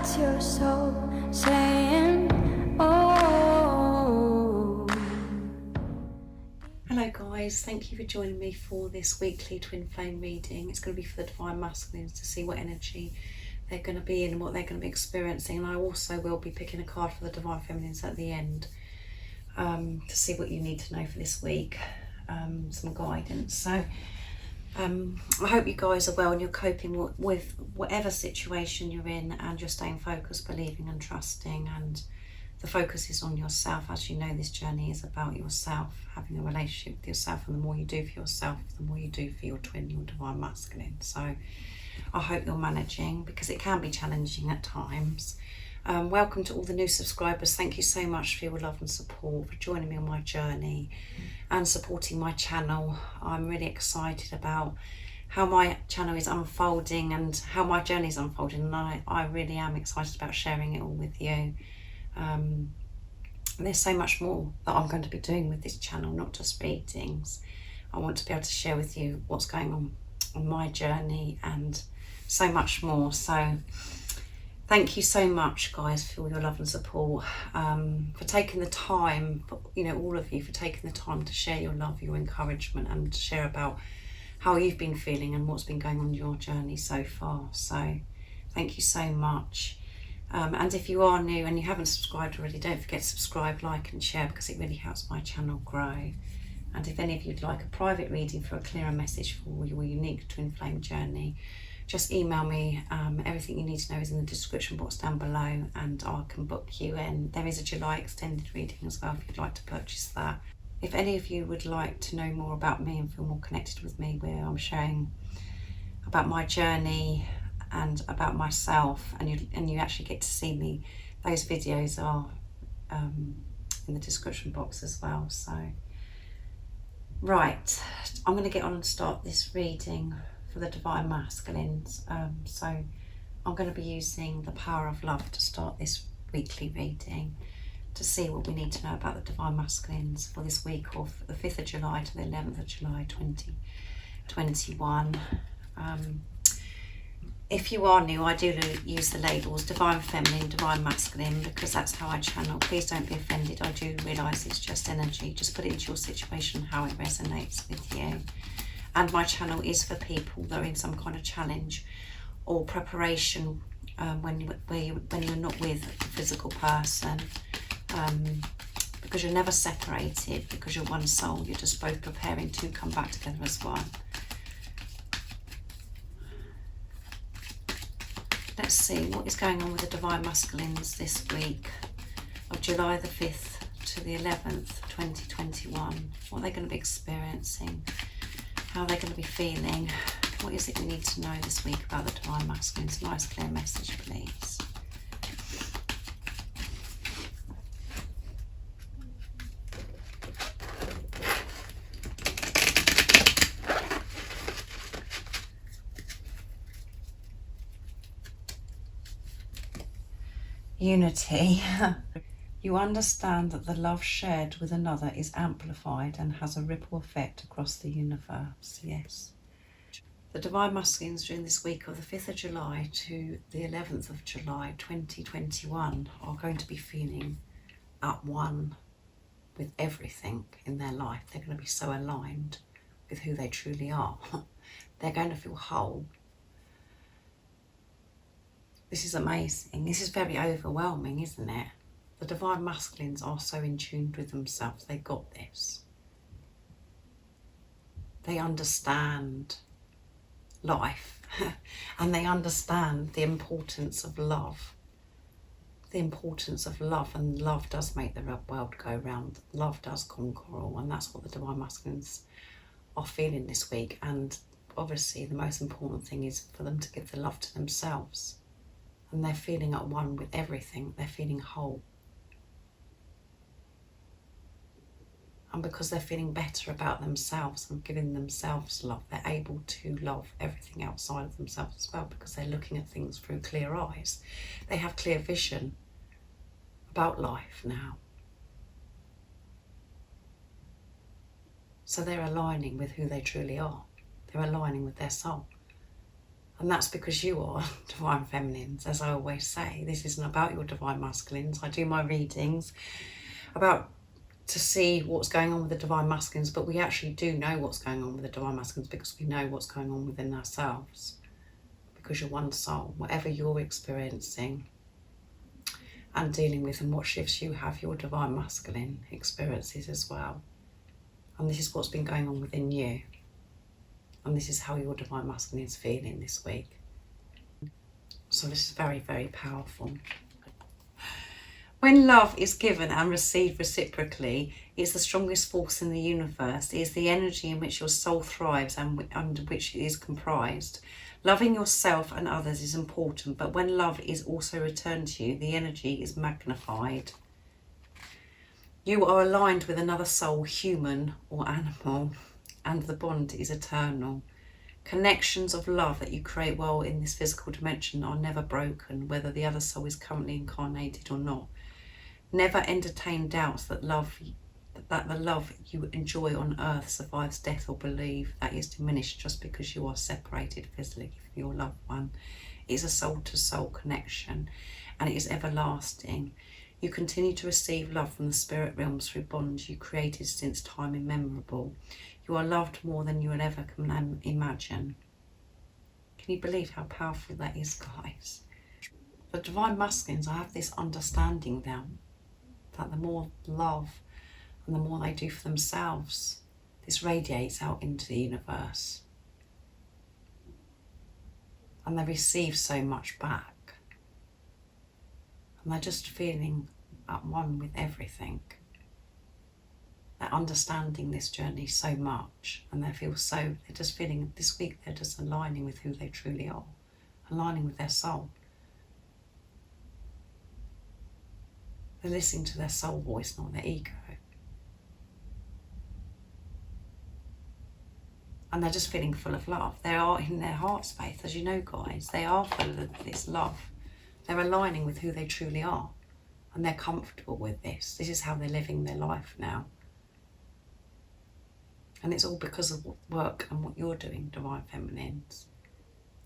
That's your soul saying, oh. Hello guys, thank you for joining me for this weekly twin flame reading. It's going to be for the Divine Masculines to see what energy they're going to be in and what they're going to be experiencing. And I also will be picking a card for the Divine Feminines at the end to see what you need to know for this week, some guidance. So I hope you guys are well and you're coping with whatever situation you're in, and you're staying focused, believing and trusting, and the focus is on yourself. As you know, this journey is about yourself, having a relationship with yourself, and the more you do for yourself, the more you do for your twin, your Divine Masculine. So I hope you're managing, because it can be challenging at times. Welcome to all the new subscribers. Thank you so much for your love and support, for joining me on my journey and supporting my channel. I'm really excited about how my channel is unfolding and how my journey is unfolding, and I really am excited about sharing it all with you. There's so much more that I'm going to be doing with this channel, not just readings. I want to be able to share with you what's going on my journey and so much more. So thank you so much guys for all your love and support, for taking the time, you know, all of you, for taking the time to share your love, your encouragement, and to share about how you've been feeling and what's been going on in your journey so far. So thank you so much. And if you are new and you haven't subscribed already, don't forget to subscribe, like and share, because it really helps my channel grow. And if any of you'd like a private reading for a clearer message for your unique twin flame journey, just email me. Everything you need to know is in the description box down below, and I can book you in. There is a July extended reading as well if you'd like to purchase that. If any of you would like to know more about me and feel more connected with me, where I'm sharing about my journey and about myself, and you actually get to see me, those videos are in the description box as well. So right, I'm going to get on and start this reading for the Divine Masculines. So I'm going to be using the power of love to start this weekly reading, to see what we need to know about the Divine Masculines for this week of the 5th of July to the 11th of July 2021. If you are new, I do use the labels Divine Feminine, Divine Masculine, because that's how I channel. Please don't be offended. I do realise it's just energy. Just put it into your situation, how it resonates with you. And my channel is for people that are in some kind of challenge or preparation when you're not with a physical person, because you're never separated, because you're one soul. You're just both preparing to come back together as one. Let's see what is going on with the Divine Masculines this week of July the 5th to the 11th, 2021. What are they going to be experiencing? How are they going to be feeling? What is it we need to know this week about the Divine Masculines? Nice clear message, please. Unity. You understand that the love shared with another is amplified and has a ripple effect across the universe. Yes. The Divine Masculines during this week of the 5th of July to the 11th of July 2021 are going to be feeling at one with everything in their life. They're going to be so aligned with who they truly are. They're going to feel whole. This is amazing. This is very overwhelming, isn't it? The Divine Masculines are so in tune with themselves. They got this. They understand life and they understand the importance of love. The importance of love, and love does make the world go round. Love does conquer all, and that's what the Divine Masculines are feeling this week. And obviously the most important thing is for them to give the love to themselves. And they're feeling at one with everything. They're feeling whole. And because they're feeling better about themselves and giving themselves love, they're able to love everything outside of themselves as well, because they're looking at things through clear eyes. They have clear vision about life now. So they're aligning with who they truly are. They're aligning with their soul. And that's because you are divine feminines, as I always say. This isn't about your divine masculines. I do my readings to see what's going on with the divine masculines, but we actually do know what's going on with the divine masculines because we know what's going on within ourselves. Because you're one soul, whatever you're experiencing and dealing with and what shifts you have, your divine masculine experiences as well. And this is what's been going on within you. And this is how your divine masculine is feeling this week. So this is very, very powerful. When love is given and received reciprocally, it's the strongest force in the universe. It is the energy in which your soul thrives and under which it is comprised. Loving yourself and others is important, but when love is also returned to you, the energy is magnified. You are aligned with another soul, human or animal, and the bond is eternal. Connections of love that you create while in this physical dimension are never broken, whether the other soul is currently incarnated or not. Never entertain doubts that the love you enjoy on earth survives death, or believe that is diminished just because you are separated physically from your loved one. It is a soul-to-soul connection, and it is everlasting. You continue to receive love from the spirit realms through bonds you created since time immemorable. You are loved more than you will ever can imagine. Can you believe how powerful that is, guys? The divine masculines, I have this understanding now that the more love and the more they do for themselves, this radiates out into the universe. And they receive so much back. And they're just feeling at one with everything. They're understanding this journey so much, and they're just feeling this week they're just aligning with who they truly are, aligning with their soul. They're listening to their soul voice, not their ego. And they're just feeling full of love. They are in their heart space, as you know, guys. They are full of this love. They're aligning with who they truly are. And they're comfortable with this. This is how they're living their life now. And it's all because of work and what you're doing, divine feminines.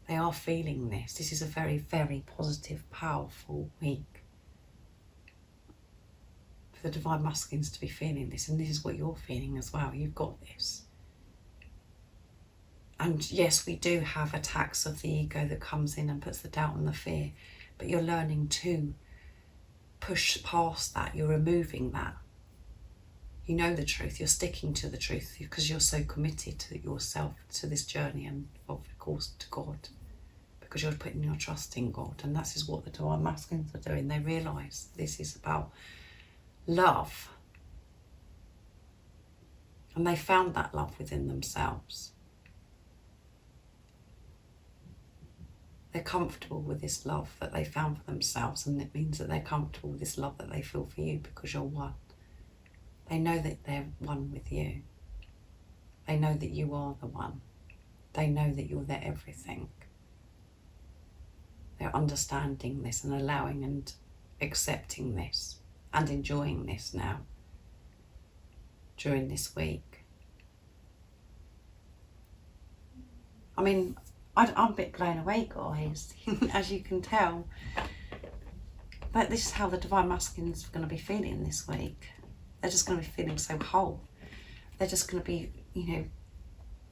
They are feeling this. This is a very, very positive, powerful week for the divine masculines to be feeling this. And this is what you're feeling as well. You've got this. And yes, we do have attacks of the ego that comes in and puts the doubt and the fear. But you're learning to push past that. You're removing that. You know the truth. You're sticking to the truth because you're so committed to yourself, to this journey, and of course to God, because you're putting your trust in God. And that is what the divine masculines are doing. They realise this is about love, and they found that love within themselves. They're comfortable with this love that they found for themselves, and it means that they're comfortable with this love that they feel for you because you're one. They know that they're one with you. They know that you are the one. They know that you're their everything. They're understanding this and allowing and accepting this and enjoying this now during this week. I mean, I'm a bit blown away, guys, as you can tell. But this is how the divine masculines are going to be feeling this week. They're just going to be feeling so whole. They're just going to be,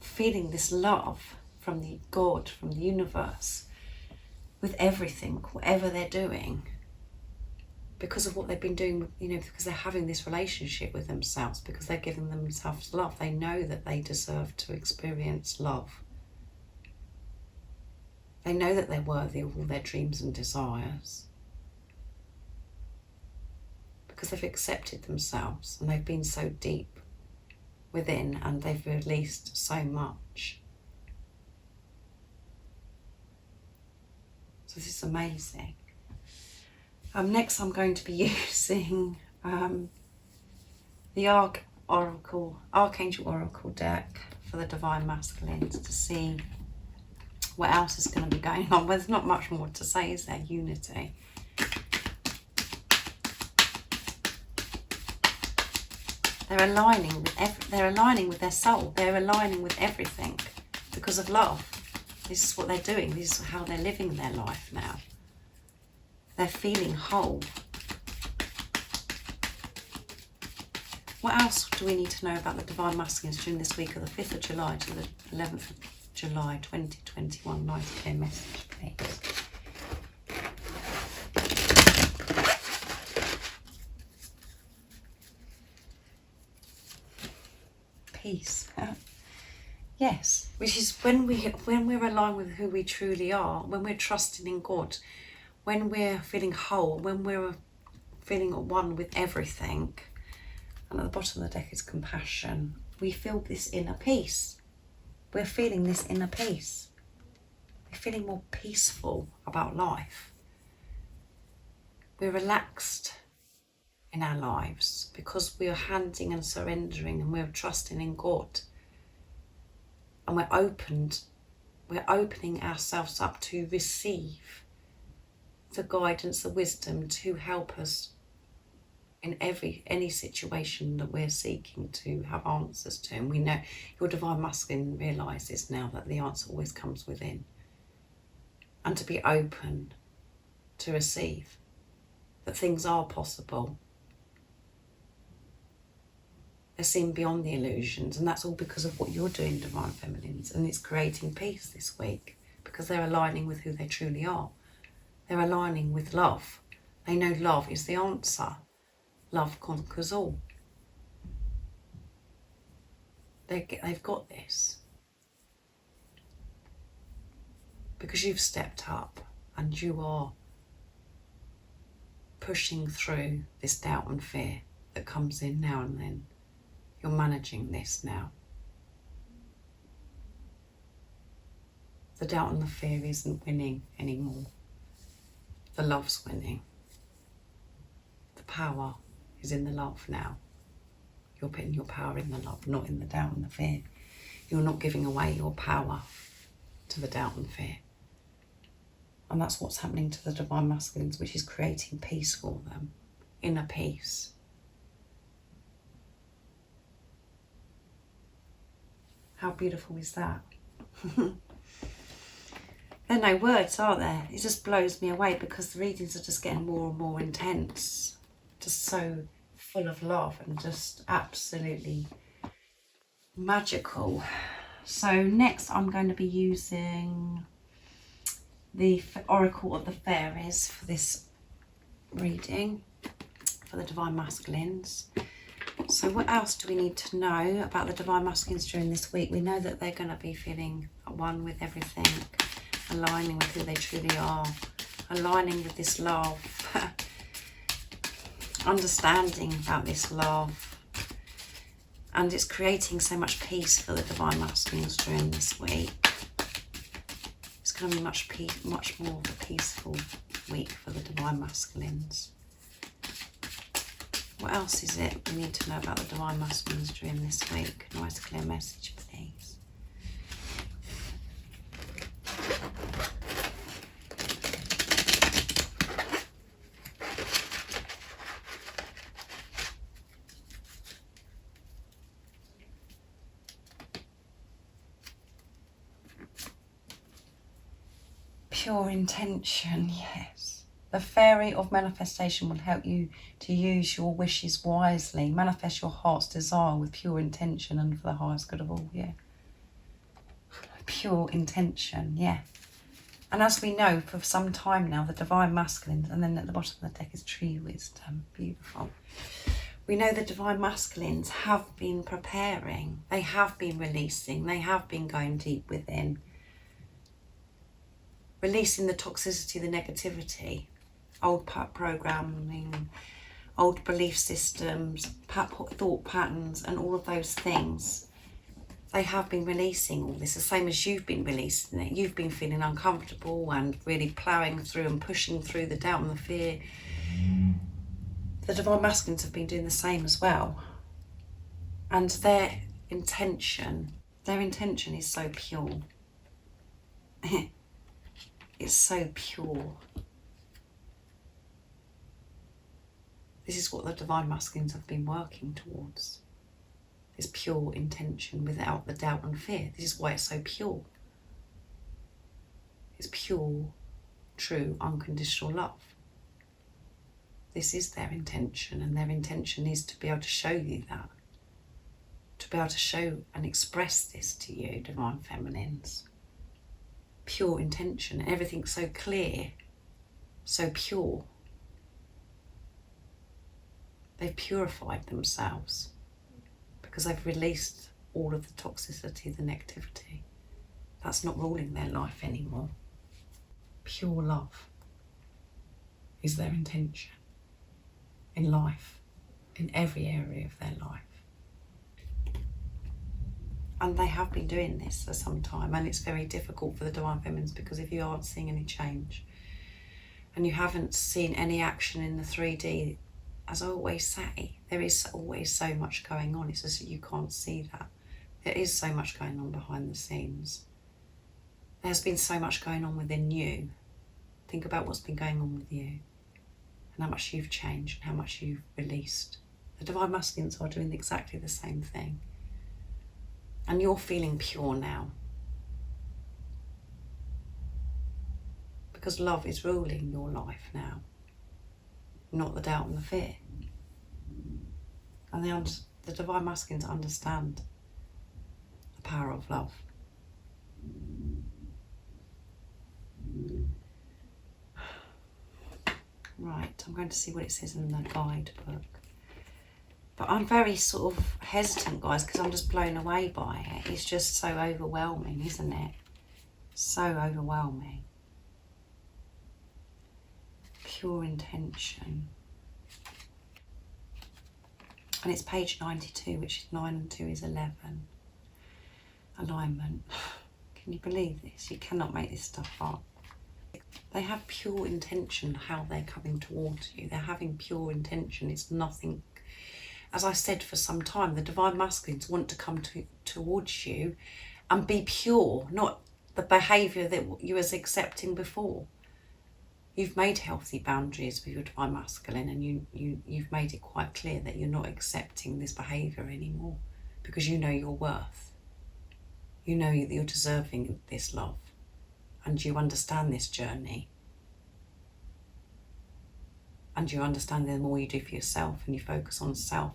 feeling this love from the God, from the universe, with everything, whatever they're doing. Because of what they've been doing, because they're having this relationship with themselves, because they're giving themselves love. They know that they deserve to experience love. They know that they're worthy of all their dreams and desires. Because they've accepted themselves and they've been so deep within and they've released so much. So this is amazing. Next I'm going to be using the Archangel Oracle deck for the Divine Masculines to see what else is going to be going on. Well, there's not much more to say, is there? Unity. They're aligning with their soul. They're aligning with everything because of love. This is what they're doing. This is how they're living their life now. They're feeling whole. What else do we need to know about the Divine Masculines during this week of the 5th of July to the 11th of July 2021? Nice clear message, please. Peace. Yes, which is when we're aligned with who we truly are, when we're trusting in God, when we're feeling whole, when we're feeling at one with everything. And at the bottom of the deck is compassion. We feel this inner peace. We're feeling this inner peace. We're feeling more peaceful about life. We're relaxed in our lives because we are handing and surrendering, and we're trusting in God. And we're opening ourselves up to receive the guidance, the wisdom to help us in any situation that we're seeking to have answers to. And we know your Divine Masculine realises now that the answer always comes within. And to be open to receive that things are possible. They're seeing beyond the illusions, and that's all because of what you're doing, Divine Feminines, and it's creating peace this week because they're aligning with who they truly are. They're aligning with love. They know love is the answer. Love conquers all. They've got this because you've stepped up and you are pushing through this doubt and fear that comes in now and then. You're managing this now. The doubt and the fear isn't winning anymore. The love's winning. The power is in the love now. You're putting your power in the love, not in the doubt and the fear. You're not giving away your power to the doubt and fear. And that's what's happening to the Divine Masculines, which is creating peace for them. Inner peace. How beautiful is that? There are no words, are there? It just blows me away because the readings are just getting more and more intense. Just so full of love and just absolutely magical. So next I'm going to be using the Oracle of the Fairies for this reading for the Divine Masculines. So what else do we need to know about the Divine Masculines during this week? We know that they're going to be feeling at one with everything, aligning with who they truly are, aligning with this love, understanding about this love, and it's creating so much peace for the Divine Masculines during this week. It's going to be much more of a peaceful week for the Divine Masculines. What else is it we need to know about the Divine Masculines during this week? Nice clear message, please. Pure intention, yes. The Fairy of Manifestation will help you to use your wishes wisely. Manifest your heart's desire with pure intention and for the highest good of all, yeah. Pure intention, yeah. And as we know, for some time now, the Divine Masculines, and then at the bottom of the deck is Tree Wisdom. Beautiful. We know the Divine Masculines have been preparing. They have been releasing. They have been going deep within. Releasing the toxicity, the negativity, old programming, old belief systems, thought patterns, and all of those things. They have been releasing all this, the same as you've been releasing it. You've been feeling uncomfortable and really ploughing through and pushing through the doubt and the fear. The Divine Masculines have been doing the same as well. And their intention is so pure. It's so pure. This is what the Divine Masculines have been working towards. This pure intention without the doubt and fear. This is why it's so pure. It's pure, true, unconditional love. This is their intention, and their intention is to be able to show you that. To be able to show and express this to you, Divine Feminines. Pure intention, everything so clear, so pure. They've purified themselves because they've released all of the toxicity, the negativity. That's not ruling their life anymore. Pure love is their intention in life, in every area of their life. And they have been doing this for some time, and it's very difficult for the Divine Feminines, because if you aren't seeing any change and you haven't seen any action in the 3D, as I always say, there is always so much going on. It's just that you can't see that. There is so much going on behind the scenes. There's been so much going on within you. Think about what's been going on with you and how much you've changed and how much you've released. The Divine Masculines are doing exactly the same thing. And you're feeling pure now. Because love is ruling your life now. Not the doubt and the fear. And the Divine Masculines understand the power of love. Right, I'm going to see what it says in the guidebook. But I'm very sort of hesitant, guys, because I'm just blown away by it. It's just so overwhelming, isn't it? So overwhelming. Pure intention. And it's page 92, which is 9 and 2 is 11. Alignment. Can you believe this? You cannot make this stuff up. They have pure intention how they're coming towards you. They're having pure intention. It's nothing. As I said for some time, the Divine Masculines want to come towards you and be pure, not the behaviour that you was accepting before. You've made healthy boundaries with your Divine Masculine, and you've made it quite clear that you're not accepting this behaviour anymore, because you know your worth. You know that you're deserving of this love, and you understand this journey. And you understand the more you do for yourself and you focus on self,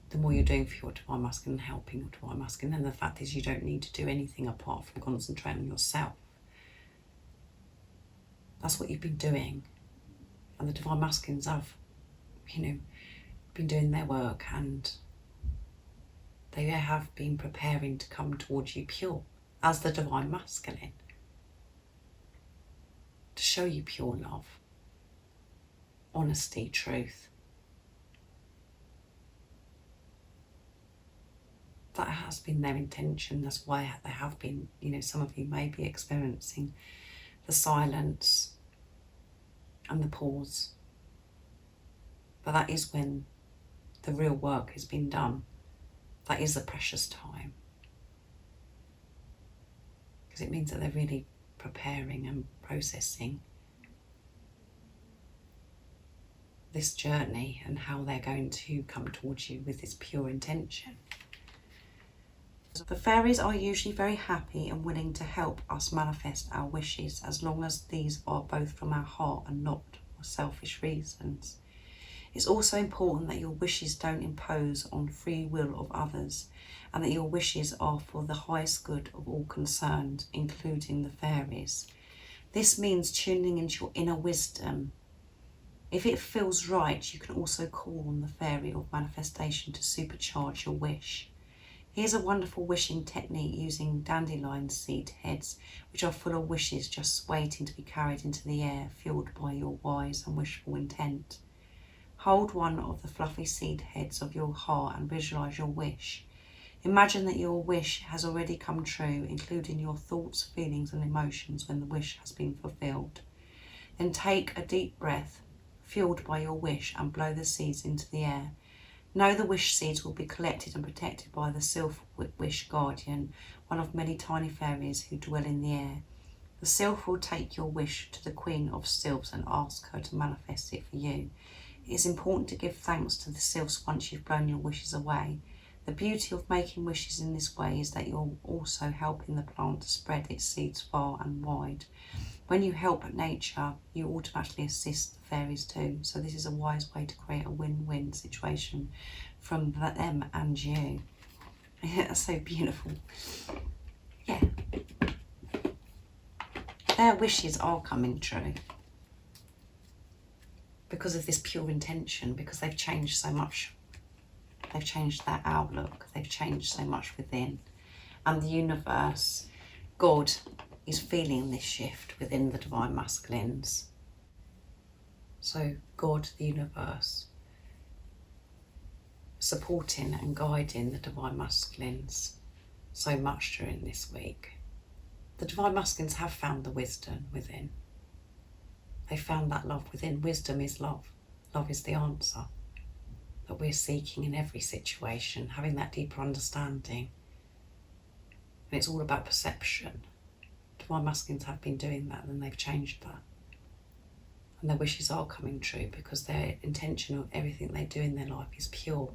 the more you're doing for your Divine Masculine and helping your Divine Masculine. And the fact is, you don't need to do anything apart from concentrate on yourself. That's what you've been doing. And the Divine Masculines have, been doing their work, and they have been preparing to come towards you pure as the Divine Masculine. To show you pure love, honesty, truth. That has been their intention. That's why they have been, some of you may be experiencing the silence and the pause. But that is when the real work has been done. That is a precious time. Because it means that they're really preparing and processing this journey and how they're going to come towards you with this pure intention. The fairies are usually very happy and willing to help us manifest our wishes, as long as these are both from our heart and not for selfish reasons. It's also important that your wishes don't impose on free will of others, and that your wishes are for the highest good of all concerned, including the fairies. This means tuning into your inner wisdom. If it feels right, you can also call on the fairy of manifestation to supercharge your wish. Here's a wonderful wishing technique using dandelion seed heads, which are full of wishes just waiting to be carried into the air, fueled by your wise and wishful intent. Hold one of the fluffy seed heads of your heart and visualise your wish. Imagine that your wish has already come true, including your thoughts, feelings and emotions when the wish has been fulfilled. Then take a deep breath, fueled by your wish, and blow the seeds into the air. Know the wish seeds will be collected and protected by the Sylph Wish Guardian, one of many tiny fairies who dwell in the air. The Sylph will take your wish to the Queen of Sylphs and ask her to manifest it for you. It is important to give thanks to the Sylphs once you've blown your wishes away. The beauty of making wishes in this way is that you're also helping the plant to spread its seeds far and wide. When you help nature, you automatically assist the fairies too. So this is a wise way to create a win-win situation from them and you. That's so beautiful. Yeah. Their wishes are coming true because of this pure intention, because they've changed so much. They've changed their outlook. They've changed so much within. And the universe, God, is feeling this shift within the divine masculines. So God, the universe, supporting and guiding the divine masculines so much during this week. The divine masculines have found the wisdom within. They found that love within. Wisdom is love. Love is the answer that we're seeking in every situation, having that deeper understanding. And it's all about perception. Divine masculines have been doing that, and they've changed that. And their wishes are coming true because their intention of everything they do in their life is pure.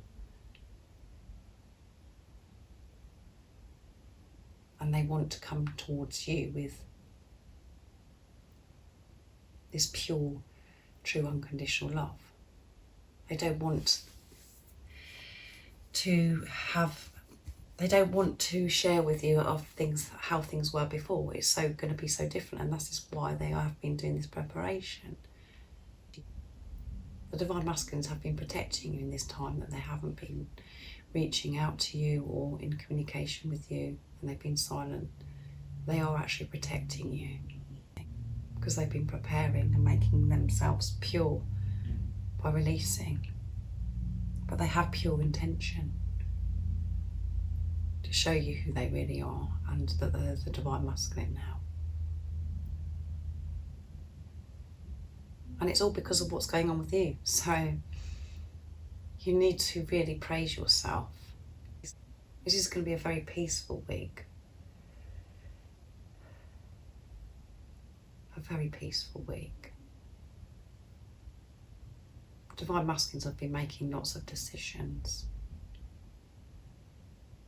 And they want to come towards you with this pure, true, unconditional love. They don't want to share with you of things, how things were before. It's so going to be so different, and that's just why they have been doing this preparation. The divine masculines have been protecting you in this time, that they haven't been reaching out to you or in communication with you, and they've been silent. They are actually protecting you because they've been preparing and making themselves pure by releasing. But they have pure intention to show you who they really are, and that they're the divine masculine now. And it's all because of what's going on with you. So you need to really praise yourself. This is going to be a very peaceful week. A very peaceful week. Divine masculines have been making lots of decisions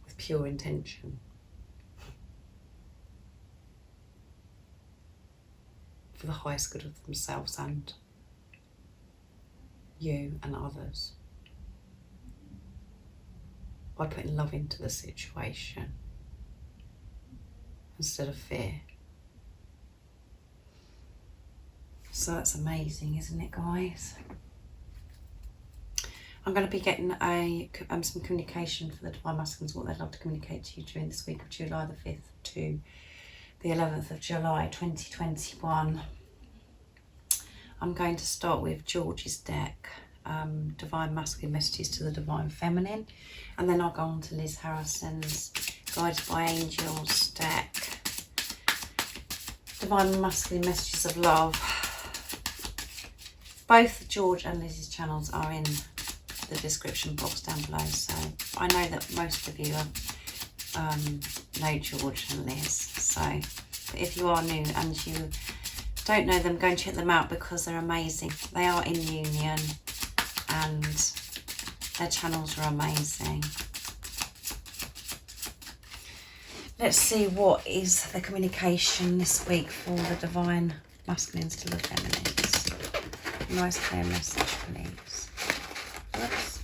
with pure intention. For the highest good of themselves and you and others. By putting love into the situation instead of fear. So that's amazing, isn't it, guys? I'm going to be getting some communication for the divine masculines, what they'd love to communicate to you during this week of July the 5th to the 11th of July 2021. I'm going to start with George's deck, Divine Masculine Messages to the Divine Feminine, and then I'll go on to Liz Harrison's Guided by Angels deck, Divine Masculine Messages of Love. Both George and Liz's channels are in the description box down below, so I know that most of you know George and Liz, so if you are new and you don't know them, go and check them out because they're amazing. They are in union and their channels are amazing. Let's see what is the communication this week for the divine masculines to the feminines. Nice clear message, please. Oops.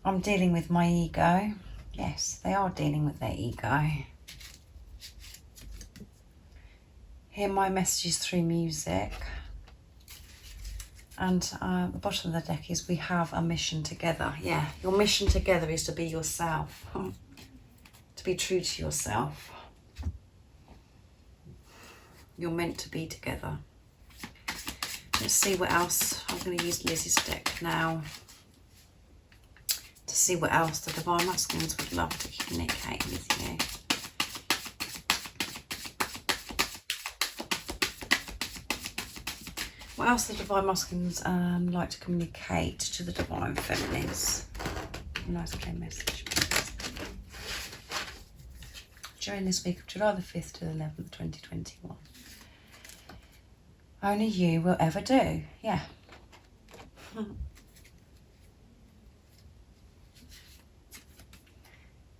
I'm dealing with my ego. Yes, they are dealing with their ego. Hear my messages through music. And the bottom of the deck is we have a mission together. Yeah, your mission together is to be yourself. To be true to yourself. You're meant to be together. Let's see what else. I'm going to use Liz's deck now to see what else the divine masculines would love to communicate with you. What else the divine masculines like to communicate to the divine feminines? A nice clear message, please. During this week of July the 5th to the 11th, 2021. Only you will ever do. Yeah.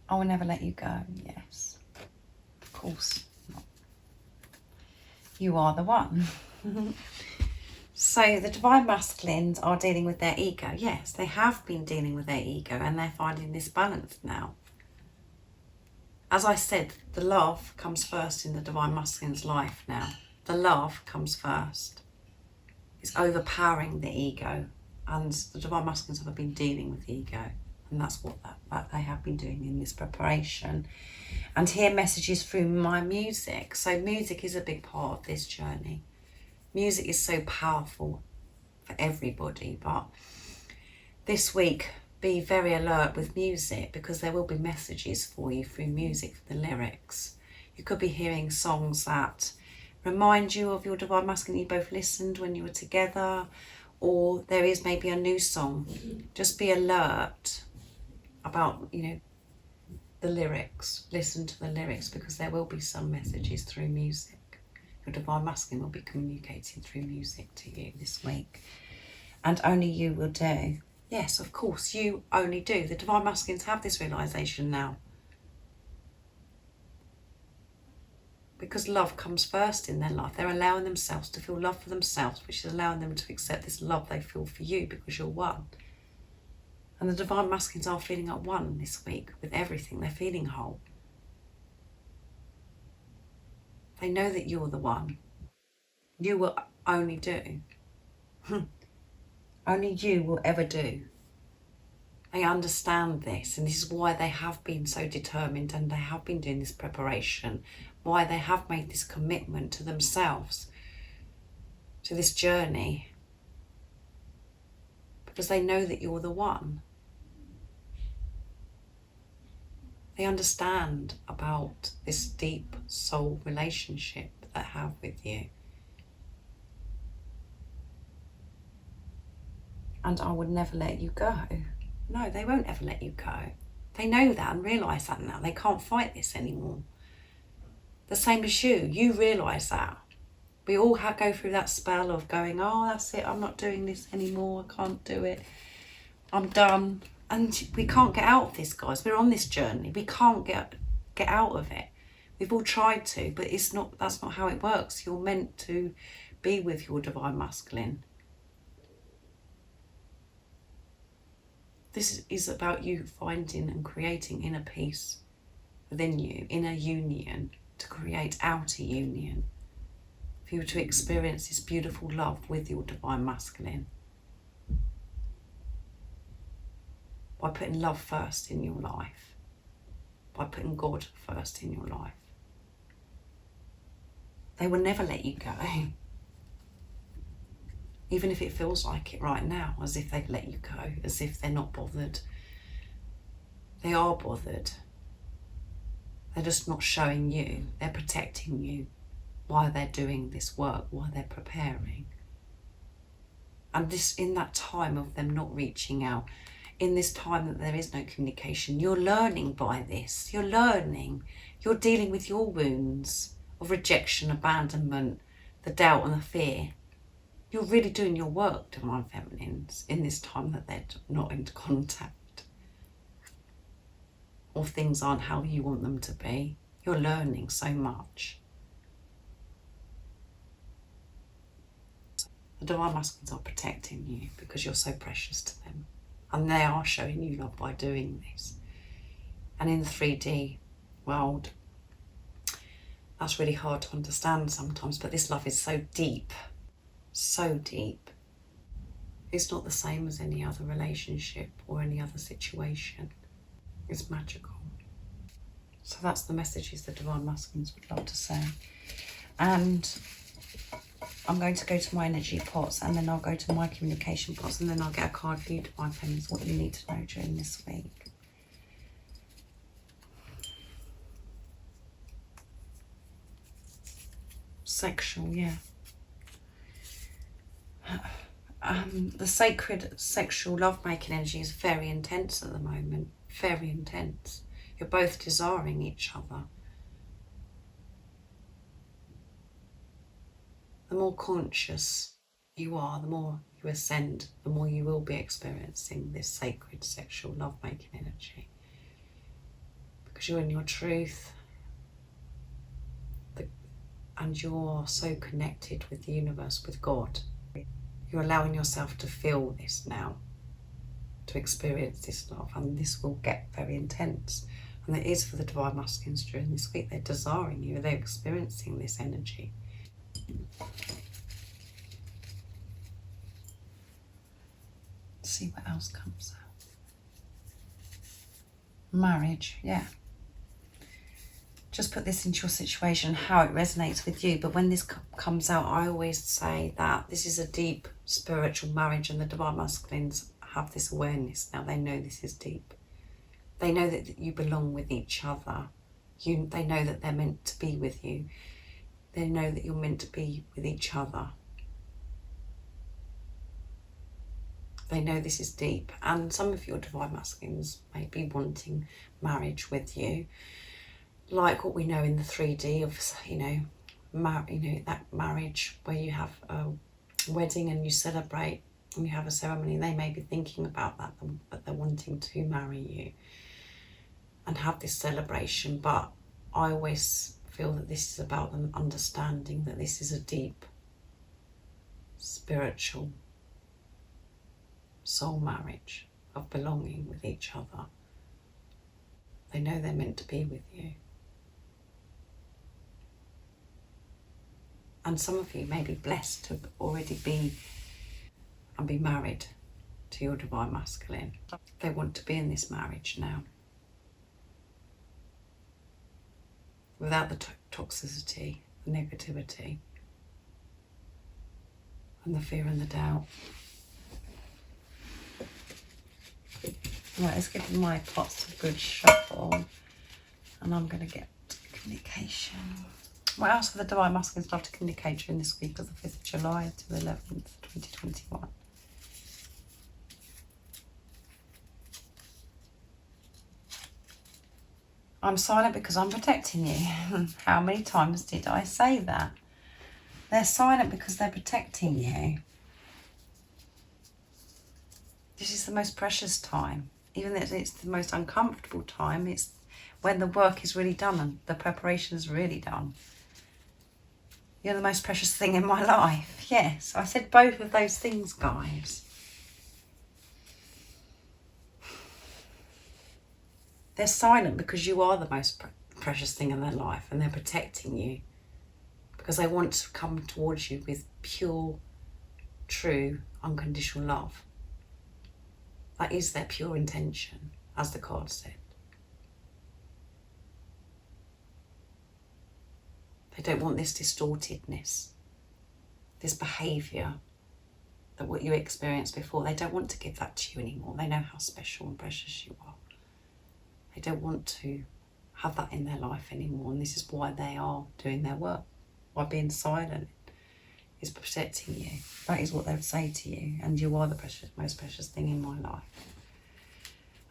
I will never let you go. Yes, of course not. You are the one. So the Divine Masculines are dealing with their ego. Yes, they have been dealing with their ego and they're finding this balance now. As I said, the love comes first in the Divine Masculine's life now. The love comes first. It's overpowering the ego, and the Divine Masculines have been dealing with the ego, and that's what that they have been doing in this preparation. And here messages through my music. So music is a big part of this journey. Music is so powerful for everybody, but this week be very alert with music, because there will be messages for you through music, for the lyrics. You could be hearing songs that remind you of your Divine Masculine you both listened when you were together, or there is maybe a new song. Just be alert about, you know, the lyrics. Listen to the lyrics, because there will be some messages through music. Your Divine Masculine will be communicating through music to you this week, and only you will do. Yes, of course, you only do. The Divine Masculines have this realisation now, because love comes first in their life. They're allowing themselves to feel love for themselves, which is allowing them to accept this love they feel for you, because you're one. And the Divine Masculines are feeling at one this week with everything. They're feeling whole. They know that you're the one. You will only do. Only you will ever do. They understand this, and this is why they have been so determined, and they have been doing this preparation, why they have made this commitment to themselves, to this journey, because they know that you're the one. They understand about this deep soul relationship that they have with you. And I would never let you go. No, they won't ever let you go. They know that and realise that now. They can't fight this anymore. The same as you. You realise that. We all go through that spell of going, oh, that's it, I'm not doing this anymore, I can't do it, I'm done. And we can't get out of this, guys. We're on this journey. We can't get out of it. We've all tried to, but that's not how it works. You're meant to be with your Divine Masculine. This is about you finding and creating inner peace within you, inner union, to create outer union, for you to experience this beautiful love with your Divine Masculine. By putting love first in your life, by putting God first in your life. They will never let you go. Even if it feels like it right now, as if they've let you go, as if they're not bothered. They are bothered. They're just not showing you. They're protecting you while they're doing this work, while they're preparing. And this, in that time of them not reaching out, in this time that there is no communication, you're learning by this. You're learning. You're dealing with your wounds of rejection, abandonment, the doubt and the fear. You're really doing your work, Divine Feminines, in this time that they're not in contact, or things aren't how you want them to be. You're learning so much. The Divine Masculines are protecting you because you're so precious to them. And they are showing you love by doing this. And in the 3D world, that's really hard to understand sometimes, but this love is so deep. So deep. It's not the same as any other relationship or any other situation. It's magical. So that's the messages the Divine Masculines would love to say. And I'm going to go to my energy pots, and then I'll go to my communication pots, and then I'll get a card for you, Divine Feminines, what you need to know during this week. Sexual, yeah. The sacred sexual lovemaking energy is very intense at the moment. Very intense. You're both desiring each other. The more conscious you are, the more you ascend, the more you will be experiencing this sacred sexual lovemaking energy. because you're in your truth, and you're so connected with the universe, with God. You're allowing yourself to feel this now, to experience this love, and this will get very intense. And it is for the Divine Masculines during this week. They're desiring you, they're experiencing this energy. See what else comes out. Marriage, yeah. Just put this into your situation, how it resonates with you. But when this comes out, I always say that this is a deep spiritual marriage, and the Divine Masculines have this awareness now. They know this is deep. They know that you belong with each other. They know that they're meant to be with you. They know that you're meant to be with each other. They know this is deep. And some of your Divine Masculines may be wanting marriage with you. Like what we know in the 3D of, that marriage where you have a wedding and you celebrate and you have a ceremony. They may be thinking about that they're wanting to marry you and have this celebration. But I always feel that this is about them understanding that this is a deep spiritual soul marriage of belonging with each other. They know they're meant to be with you. And some of you may be blessed to already be married to your Divine Masculine. They want to be in this marriage now. Without the toxicity, the negativity, and the fear and the doubt. Right, let's give my pots a good shuffle. And I'm going to get communication. What else for the Divine Masculines love to communicate during this week of the 5th of July to the 11th, 2021? I'm silent because I'm protecting you. How many times did I say that? They're silent because they're protecting you. This is the most precious time. Even though it's the most uncomfortable time, it's when the work is really done and the preparation is really done. You're the most precious thing in my life. Yes, I said both of those things, guys. They're silent because you are the most precious thing in their life, and they're protecting you because they want to come towards you with pure, true, unconditional love. That is their pure intention, as the card said. They don't want this distortedness, this behaviour, that what you experienced before. They don't want to give that to you anymore. They know how special and precious you are. They don't want to have that in their life anymore. And this is why they are doing their work. Why being silent is protecting you. That is what they would say to you. And you are the most precious thing in my life.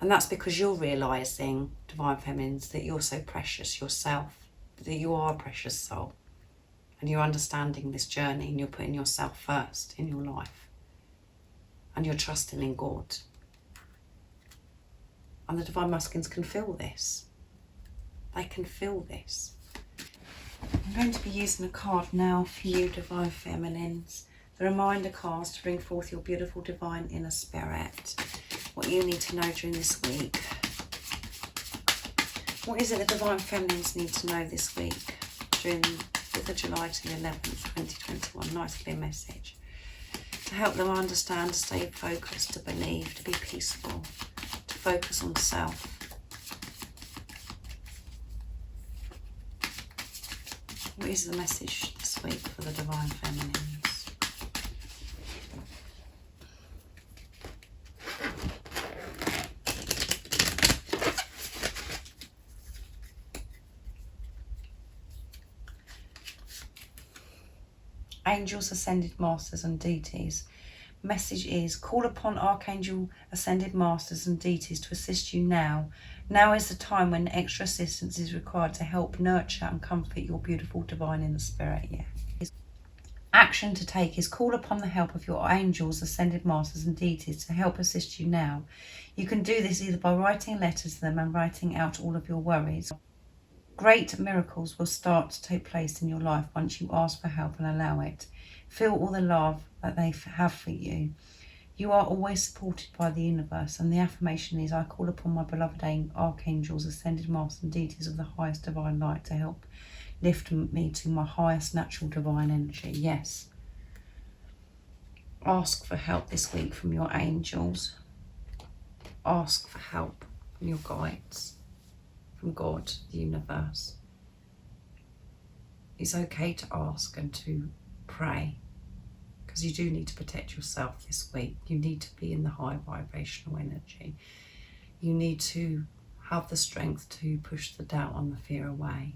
And that's because you're realising, Divine Feminines, that you're so precious yourself. That you are a precious soul, and you're understanding this journey, and you're putting yourself first in your life, and you're trusting in God. And the Divine Masculines can feel this. They can feel this. I'm going to be using a card now for you, Divine Feminines. The reminder cards to bring forth your beautiful divine inner spirit. What you need to know during this week. What is it the Divine Feminines need to know this week during the 5th of July to the 11th, 2021? Nice clear message. To help them understand, to stay focused, to believe, to be peaceful, to focus on self. What is the message this week for the Divine Feminines? Angels, Ascended Masters and Deities. Message is, call upon Archangel, Ascended Masters and Deities to assist you now. Now is the time when extra assistance is required to help nurture and comfort your beautiful divine inner spirit. Yeah. Action to take is call upon the help of your angels, ascended masters and deities to help assist you now. You can do this either by writing letters to them and writing out all of your worries. Great miracles will start to take place in your life once you ask for help and allow it. Feel all the love that they have for you. You are always supported by the universe, and the affirmation is, I call upon my beloved archangels, ascended masters and deities of the highest divine light to help lift me to my highest natural divine energy. Yes. Ask for help this week from your angels. Ask for help from your guides, from God, the universe. It's okay to ask and to pray, because you do need to protect yourself this week. You need to be in the high vibrational energy. You need to have the strength to push the doubt and the fear away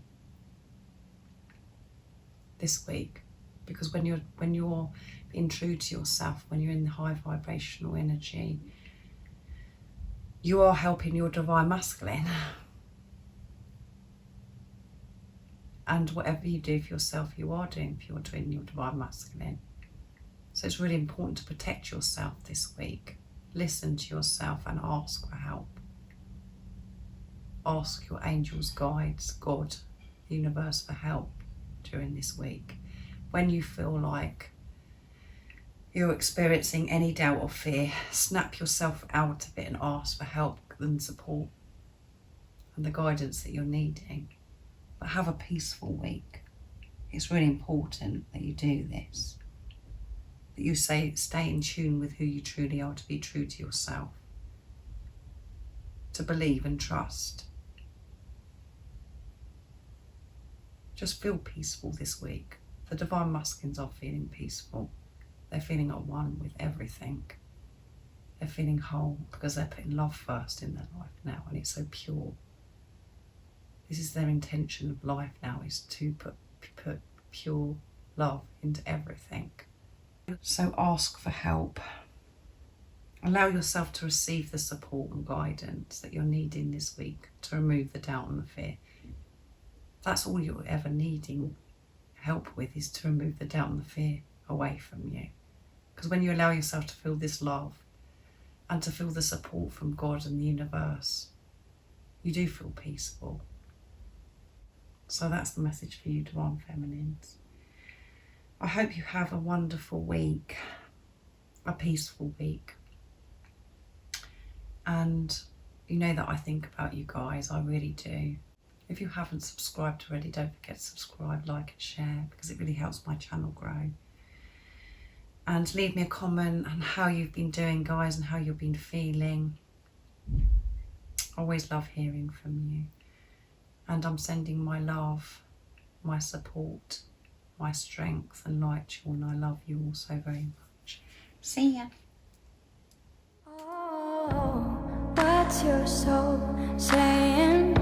this week, because when you're being true to yourself, when you're in the high vibrational energy, you are helping your divine masculine. And whatever you do for yourself, you are doing for your divine masculine. So it's really important to protect yourself this week. Listen to yourself and ask for help. Ask your angels, guides, God, the universe for help during this week. When you feel like you're experiencing any doubt or fear, snap yourself out of it and ask for help and support and the guidance that you're needing. But have a peaceful week. It's really important that you do this. That you stay in tune with who you truly are, to be true to yourself. To believe and trust. Just feel peaceful this week. The divine masculines are feeling peaceful. They're feeling at one with everything. They're feeling whole because they're putting love first in their life now, and it's so pure. This is their intention of life now, is to put pure love into everything. So ask for help. Allow yourself to receive the support and guidance that you're needing this week to remove the doubt and the fear. That's all you're ever needing help with, is to remove the doubt and the fear away from you. Because when you allow yourself to feel this love and to feel the support from God and the universe, you do feel peaceful. So that's the message for you, Divine Feminines. I hope you have a wonderful week, a peaceful week. And you know that I think about you guys, I really do. If you haven't subscribed already, don't forget to subscribe, like and share, because it really helps my channel grow. And leave me a comment on how you've been doing, guys, and how you've been feeling. I always love hearing from you. And I'm sending my love, my support, my strength and light to you, and I love you all so very much. See ya. Oh, what's your soul saying?